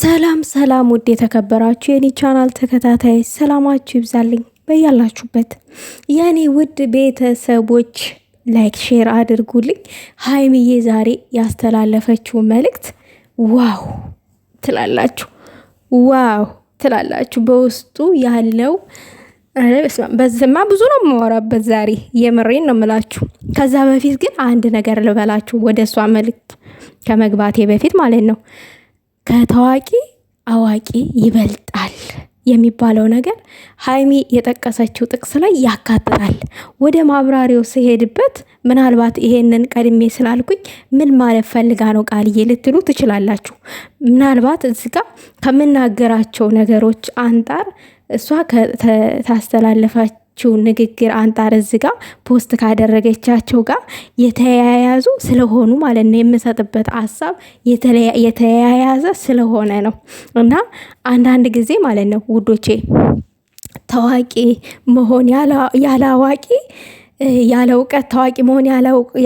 ሰላም ሰላም ውድ የተከበራችሁ የኔ ቻናል ተከታታይ ሰላማችሁ ይብዛልኝ በያላችሁበት የኔ ውድ ቤተሰቦች ላይክ ሼር አድርጉልኝ። ሀይሚዬ ዛሬ ያስተላለፈችው መልእክት ዋው ትላላችሁ በውስጡ ያለው በዝማ ብዙ ነው የማወራበት ዛሬ የምሬን ነው የምላችሁ። ከዛ በፊት ግን አንድ ነገር ልበላችሁ ወደ እሷ መልእክት ከመግባቴ በፊት ማለት ነው። ከታዋቂ አዋቂ ይበልጣል የሚባለው ነገር ሀይሚ የጠቀሰችው ጥቅስ ላይ ያካትታል። ወደ ማብራሪያው ሲሄድበት ምናልባት ይሄንን ቀድሜ ስላልኩኝ ምን ማለት ፈልጋ ነው ቃልዬ ልትሉ ትችላላችሁ። ምናልባት እዚህ ጋር ከምናገራቸው ነገሮች አንጣር እሷ ታስተላለፋችው ንግግር አንጣር እዚህ ጋር ፖስት ካደረገቻቸው ጋር የተያያዙ ስለሆኑ ማለት ነው። የምሰጥበት ሀሳብ የተያያዘ ስለሆነ ነው። እና አንዳንድ ጊዜ ማለት ነው ውዶቼ ታዋቂ መሆን ያለ አዋቂ ያለ እውቀት ታዋቂ መሆን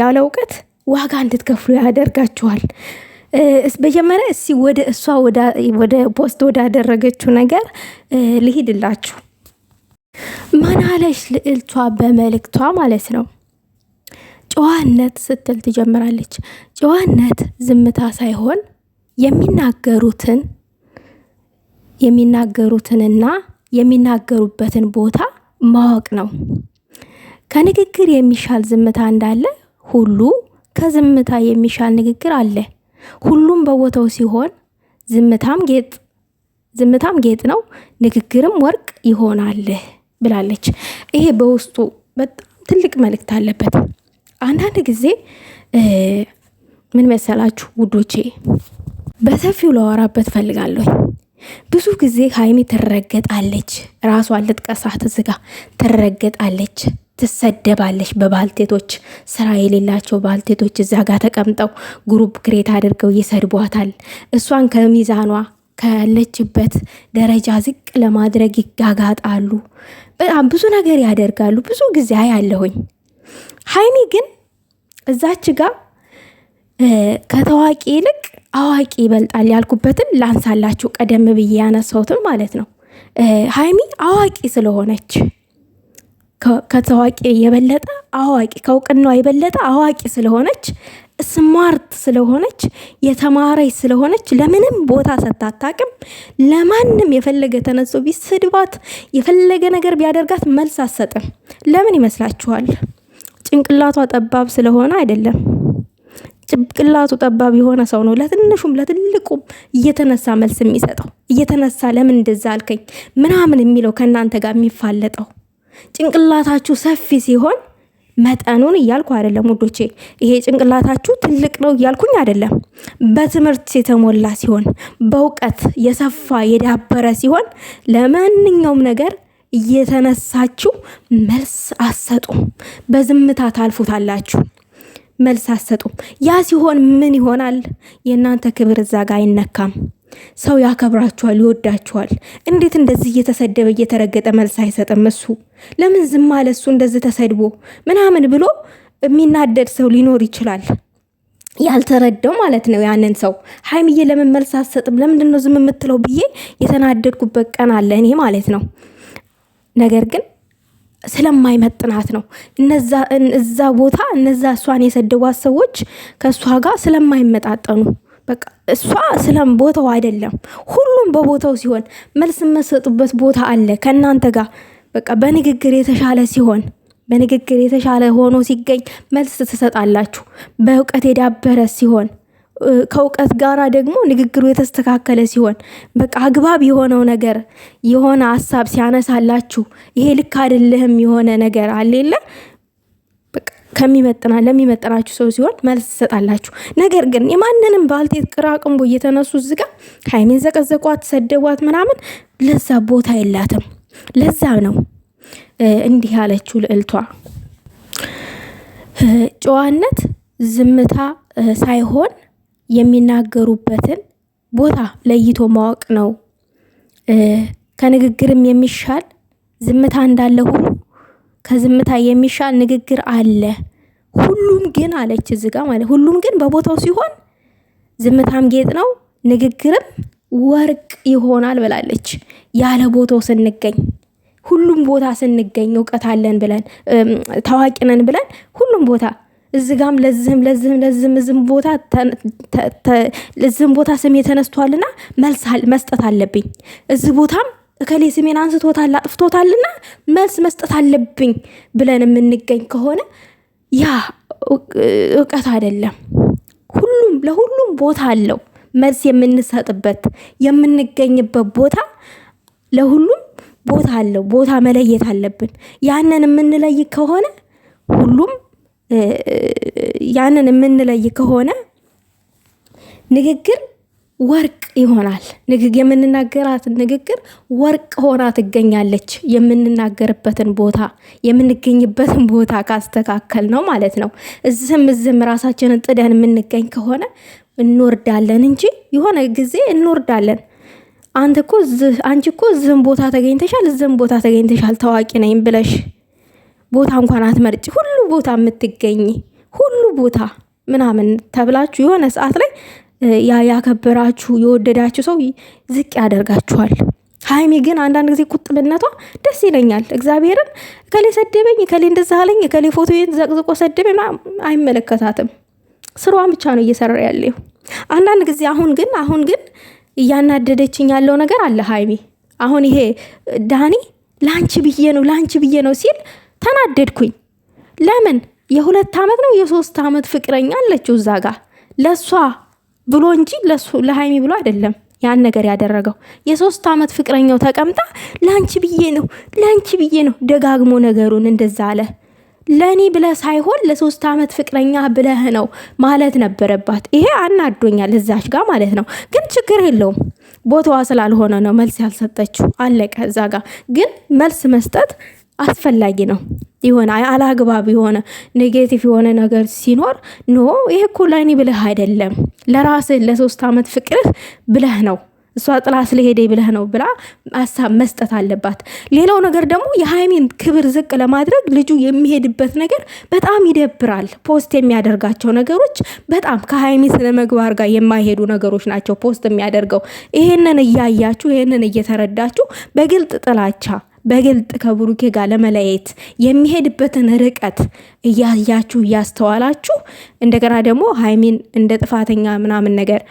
ያለ እውቀት ዋጋ እንድትከፍሉ ያደርጋችኋል። በመጀመሪያ እስኪ ወደ እሷ ወደ ፖስት ወዳደረገችው ነገር ልሂድላችሁ። ምን አለች ልዕልቷ በመልእክቷ ማለት ነው። ጨዋነት ስትል ትጀምራለች። ጨዋነት ዝምታ ሳይሆን የሚናገሩትንና የሚናገሩበትን ቦታ ማወቅ ነው። ከንግግር የሚሻል ዝምታ እንዳለ ሁሉ ከዝምታ የሚሻል ንግግር አለ። ሁሉም በቦታው ሲሆን ዝምታም ጌጥ ነው፣ ንግግርም ወርቅ ይሆናል ብላለች። ይሄ በውስጡ በጣም ትልቅ መልእክት አለበት። አንዳንድ ጊዜ ምን መሰላችሁ ውዶቼ በሰፊው ለወራበት ፈልጋለሁ። ብዙ ጊዜ ሀይሚ ትረገጣለች፣ ራሷን ልጥቀሳት ዝጋ ትረገጣለች፣ ትሰደባለች። በባልቴቶች ስራ የሌላቸው ባልቴቶች እዛ ጋር ተቀምጠው ግሩፕ ክሬት አድርገው ይሰድቧታል። እሷን ከሚዛኗ ካለችበት ደረጃ ዝቅ ለማድረግ ይጋጋጣሉ። በጣም ብዙ ነገር ያደርጋሉ። ብዙ ጊዜ አያለሁኝ። ሀይሚ ግን እዛች ጋር ከታዋቂ ይልቅ አዋቂ ይበልጣል ያልኩበትን ላንሳላችሁ። ቀደም ብዬ ያነሳሁትን ማለት ነው። ሀይሚ አዋቂ ስለሆነች ከታዋቂ የበለጠ አዋቂ ከእውቅናዋ የበለጠ አዋቂ ስለሆነች ስማርት ስለሆነች የተማረች ስለሆነች ለምንም ቦታ ሰታታቅም። ለማንም የፈለገ ተነሶ ቢስድባት የፈለገ ነገር ቢያደርጋት መልስ አትሰጥም። ለምን ይመስላችኋል? ጭንቅላቷ ጠባብ ስለሆነ አይደለም። ጭንቅላቱ ጠባብ የሆነ ሰው ነው ለትንሹም ለትልቁም እየተነሳ መልስ የሚሰጠው፣ እየተነሳ ለምን እንደዛ አልከኝ ምናምን የሚለው ከእናንተ ጋር የሚፋለጠው። ጭንቅላታችሁ ሰፊ ሲሆን መጠኑን እያልኩ አይደለም ውዶቼ። ይሄ ጭንቅላታችሁ ትልቅ ነው እያልኩኝ አይደለም። በትምህርት የተሞላ ሲሆን፣ በእውቀት የሰፋ የዳበረ ሲሆን ለማንኛውም ነገር እየተነሳችሁ መልስ አሰጡም። በዝምታ ታልፉታላችሁ። መልስ አሰጡም። ያ ሲሆን ምን ይሆናል? የእናንተ ክብር እዛ ጋር አይነካም። ሰው ያከብራችኋል፣ ይወዳችኋል። እንዴት እንደዚህ እየተሰደበ እየተረገጠ መልስ አይሰጥም? እሱ ለምን ዝም አለ? እሱ እንደዚህ ተሰድቦ ምናምን ብሎ የሚናደድ ሰው ሊኖር ይችላል፣ ያልተረዳው ማለት ነው ያንን ሰው። ሀይሚዬ ለምን መልስ አትሰጥም? ለምንድን ነው ዝም የምትለው ብዬ የተናደድኩበት ቀን አለ እኔ ማለት ነው። ነገር ግን ስለማይመጥናት ነው። እዛ ቦታ እነዛ እሷን የሰደቧት ሰዎች ከእሷ ጋር ስለማይመጣጠኑ በቃ እሷ ስለም ቦታው አይደለም። ሁሉም በቦታው ሲሆን መልስ የምትሰጡበት ቦታ አለ ከእናንተ ጋር በቃ በንግግር የተሻለ ሲሆን፣ በንግግር የተሻለ ሆኖ ሲገኝ መልስ ትሰጣላችሁ። በእውቀት የዳበረ ሲሆን፣ ከእውቀት ጋራ ደግሞ ንግግሩ የተስተካከለ ሲሆን፣ በቃ አግባብ የሆነው ነገር የሆነ ሀሳብ ሲያነሳላችሁ ይሄ ልክ አይደለም የሆነ ነገር አለለ ለሚመጥናችሁ ሰው ሲሆን መልስ ትሰጣላችሁ። ነገር ግን የማንንም ባልቴት ቅራቅንቦ እየተነሱ ዝጋ ሀይሚን ዘቀዘቋት፣ ሰደቧት ምናምን ለዛ ቦታ የላትም። ለዛ ነው እንዲህ ያለችው ልዕልቷ። ጨዋነት ዝምታ ሳይሆን የሚናገሩበትን ቦታ ለይቶ ማወቅ ነው። ከንግግርም የሚሻል ዝምታ እንዳለ ሁሉ ከዝምታ የሚሻል ንግግር አለ። ሁሉም ግን አለች እዚህ ጋር ማለት ሁሉም ግን በቦታው ሲሆን ዝምታም ጌጥ ነው፣ ንግግርም ወርቅ ይሆናል ብላለች። ያለ ቦታው ስንገኝ ሁሉም ቦታ ስንገኝ እውቀት አለን ብለን ታዋቂ ነን ብለን ሁሉም ቦታ እዚጋም ለዝም ቦታ ለዝም ቦታ ስሜ ተነስቷልና መልስ መስጠት አለብኝ። እዚህ ቦታም እከሌ ስሜን አንስቶታል አጥፍቶታልና መልስ መስጠት አለብኝ ብለን የምንገኝ ከሆነ ያ እውቀት አይደለም። ለሁሉም ቦታ አለው መልስ የምንሰጥበት የምንገኝበት ቦታ ለሁሉም ቦታ አለው። ቦታ መለየት አለብን። ያንን የምንለይ ከሆነ ሁሉም ያንን የምንለይ ከሆነ ንግግር ወርቅ ይሆናል። የምንናገራት ንግግር ወርቅ ሆና ትገኛለች። የምንናገርበትን ቦታ የምንገኝበትን ቦታ ካስተካከል ነው ማለት ነው። እዝም ራሳችንን ጥደን የምንገኝ ከሆነ እንወርዳለን እንጂ የሆነ ጊዜ እንወርዳለን። አንቺ እኮ ዝም ቦታ ተገኝተሻል፣ ዝም ቦታ ተገኝተሻል ታዋቂ ነኝ ብለሽ ቦታ እንኳን አትመርጭ። ሁሉ ቦታ የምትገኝ ሁሉ ቦታ ምናምን ተብላችሁ የሆነ ሰዓት ላይ ያከበራችሁ የወደዳችሁ ሰው ዝቅ ያደርጋችኋል። ሀይሚ ግን አንዳንድ ጊዜ ቁጥብነቷ ደስ ይለኛል። እግዚአብሔርን እከሌ ሰደበኝ፣ እከሌ እንደዛ አለኝ፣ እከሌ ፎቶዬን ዘቅዝቆ ሰደበኝ አይመለከታትም። ስሯን ብቻ ነው እየሰራ ያለው። አንዳንድ ጊዜ አሁን ግን እያናደደችኝ ያለው ነገር አለ ሀይሚ። አሁን ይሄ ዳኒ ላንቺ ብዬ ነው ሲል ተናደድኩኝ። ለምን የ2 ዓመት ነው የ3 ዓመት ፍቅረኛ አለችው እዛ ጋር ለሷ ብሎ እንጂ ለሀይሚ ብሎ አይደለም ያን ነገር ያደረገው። የ3 ዓመት ፍቅረኛው ተቀምጣ ላንቺ ብዬ ነው ደጋግሞ ነገሩን እንደዛ አለ። ለኔ ብለህ ሳይሆን ለ3 ዓመት ፍቅረኛ ብለህ ነው ማለት ነበረባት። ይሄ አናዶኛል እዛሽ ጋር ማለት ነው። ግን ችግር የለውም ቦታዋ ስላልሆነ ነው መልስ ያልሰጠችው። አለቀ። እዛ ጋር ግን መልስ መስጠት አስፈላጊ ነው። የሆነ አላግባብ የሆነ ኔጌቲቭ የሆነ ነገር ሲኖር ይሄ እኮ ለኔ ብለህ አይደለም ለራስህ ለ3 ዓመት ፍቅርህ ብለህ ነው እሷ ጥላ ስለሄደ ብለህ ነው ብላ ሀሳብ መስጠት አለባት። ሌላው ነገር ደግሞ የሀይሚን ክብር ዝቅ ለማድረግ ልጁ የሚሄድበት ነገር በጣም ይደብራል። ፖስት የሚያደርጋቸው ነገሮች በጣም ከሀይሚ ስነ ምግባር ጋር የማይሄዱ ነገሮች ናቸው ፖስት የሚያደርገው። ይሄንን እያያችሁ ይሄንን እየተረዳችሁ በግልጥ ጥላቻ በግልጥ ከብሩኬ ጋር ለመለየት የሚሄድበትን ርቀት እያያችሁ እያስተዋላችሁ እንደገና ደግሞ ሀይሚን እንደ ጥፋተኛ ምናምን ነገር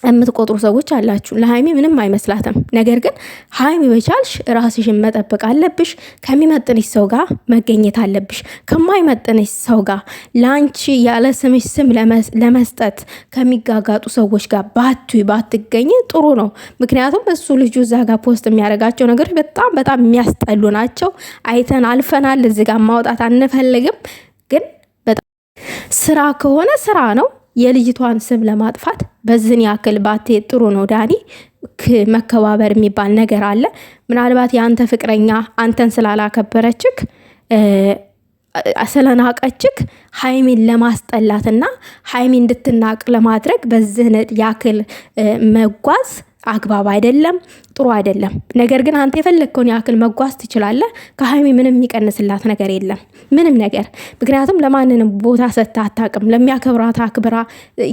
የምትቆጥሩ ሰዎች አላችሁ። ለሀይሚ ምንም አይመስላትም። ነገር ግን ሀይሚ በቻልሽ ራስሽን መጠበቅ አለብሽ። ከሚመጥንሽ ሰው ጋር መገኘት አለብሽ። ከማይመጥንሽ ሰው ጋር ለአንቺ ያለ ስምሽ ስም ለመስጠት ከሚጋጋጡ ሰዎች ጋር ባትገኝ ጥሩ ነው። ምክንያቱም እሱ ልጁ እዛ ጋር ፖስት የሚያደርጋቸው ነገሮች በጣም የሚያስጠሉ ናቸው። አይተን አልፈናል። እዚህ ጋር ማውጣት አንፈልግም። ግን በጣም ስራ ከሆነ ስራ ነው። የልጅቷን ስም ለማጥፋት በዝን ያክል ባቴ ጥሩ ነው። ዳኒ መከባበር የሚባል ነገር አለ። ምናልባት የአንተ ፍቅረኛ አንተን ስላላከበረችክ ስለናቀችክ ሀይሚን ለማስጠላትና ሀይሚ እንድትናቅ ለማድረግ በዝን ያክል መጓዝ አግባብ አይደለም፣ ጥሩ አይደለም። ነገር ግን አንተ የፈለግከውን ያክል መጓዝ ትችላለህ። ከሀይሚ ምንም የሚቀንስላት ነገር የለም፣ ምንም ነገር። ምክንያቱም ለማንንም ቦታ ሰጥታ አታውቅም። ለሚያከብራት አክብራ፣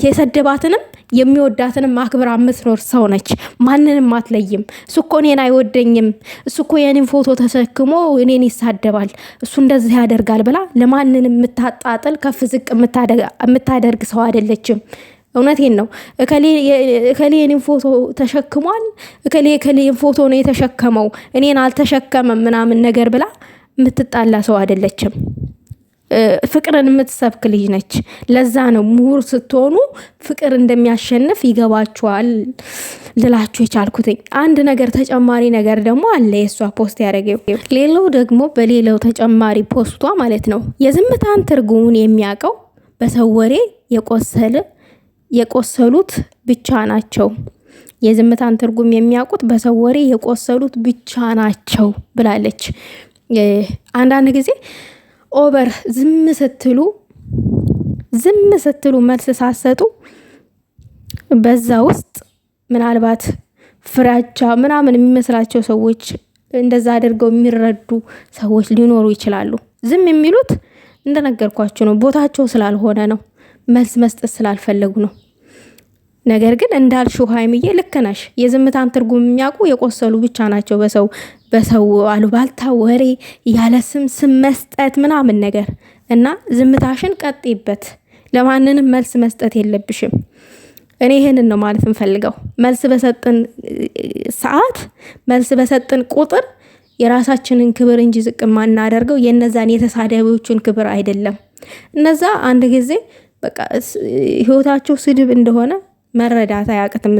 የሰደባትንም የሚወዳትንም አክብራ የምትኖር ሰው ነች። ማንንም አትለይም። እሱ እኮ እኔን አይወደኝም፣ እሱ እኮ የኔን ፎቶ ተሸክሞ እኔን ይሳደባል፣ እሱ እንደዚህ ያደርጋል ብላ ለማንንም የምታጣጥል ከፍ ዝቅ የምታደርግ ሰው አይደለችም። እውነቴን ነው። እከሌ የኔን ፎቶ ተሸክሟል፣ እከሌ ፎቶ ነው የተሸከመው፣ እኔን አልተሸከመም ምናምን ነገር ብላ የምትጣላ ሰው አይደለችም። ፍቅርን የምትሰብክ ልጅ ነች። ለዛ ነው ምሁር ስትሆኑ ፍቅር እንደሚያሸንፍ ይገባችኋል ልላችሁ የቻልኩትኝ። አንድ ነገር ተጨማሪ ነገር ደግሞ አለ የእሷ ፖስት ያደረገው። ሌላው ደግሞ በሌላው ተጨማሪ ፖስቷ ማለት ነው የዝምታን ትርጉሙን የሚያውቀው በሰው ወሬ የቆሰሉት ብቻ ናቸው። የዝምታን ትርጉም የሚያውቁት በሰው ወሬ የቆሰሉት ብቻ ናቸው ብላለች። አንዳንድ ጊዜ ኦቨር ዝም ስትሉ መልስ ሳሰጡ በዛ ውስጥ ምናልባት ፍራቻ ምናምን የሚመስላቸው ሰዎች እንደዛ አድርገው የሚረዱ ሰዎች ሊኖሩ ይችላሉ። ዝም የሚሉት እንደነገርኳቸው ነው፣ ቦታቸው ስላልሆነ ነው፣ መልስ መስጠት ስላልፈለጉ ነው። ነገር ግን እንዳልሽው ሀይሚዬ ልክ ነሽ። የዝምታን ትርጉም የሚያውቁ የቆሰሉ ብቻ ናቸው። በሰው አሉባልታ ወሬ ያለ ስም መስጠት ምናምን ነገር እና ዝምታሽን ቀጥይበት። ለማንንም መልስ መስጠት የለብሽም። እኔ ይሄንን ነው ማለት እንፈልገው። መልስ በሰጥን ሰዓት መልስ በሰጥን ቁጥር የራሳችንን ክብር እንጂ ዝቅ ማናደርገው የነዛን የተሳዳቢዎቹን ክብር አይደለም። እነዛ አንድ ጊዜ በቃ ህይወታቸው ስድብ እንደሆነ መረዳት አያቅትም።